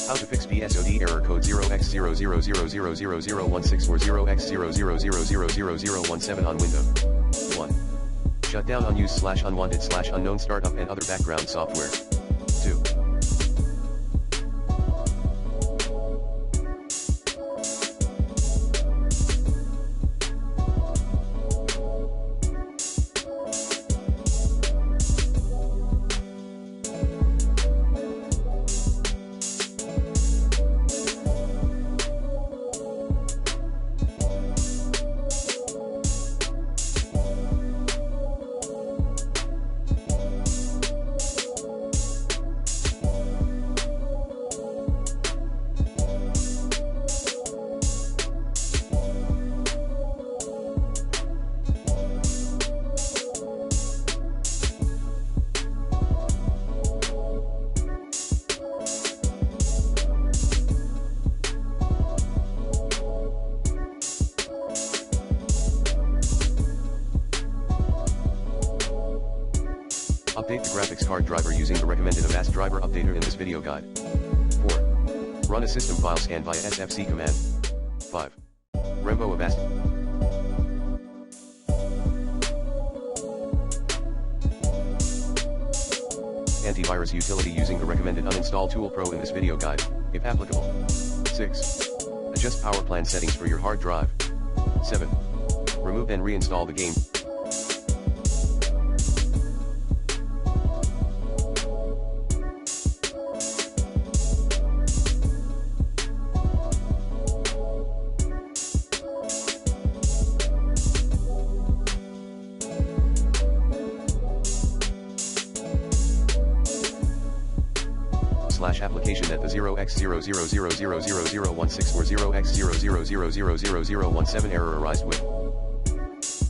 How to fix BSoD error code 0x00000016 or 0x00000017 on Windows. 1. Shut down unused/unwanted/unknown startup and other background software. 2. Update the graphics card driver using the recommended Avast driver updater in this video guide. 4. Run a system file scan via sfc command. 5. Rembo Avast. Antivirus utility using the recommended Uninstall Tool Pro in this video guide, if applicable. 6. Adjust power plan settings for your hard drive. 7. Remove and reinstall the game. Application at the 0x00000016 or 0x00000017 error arised with.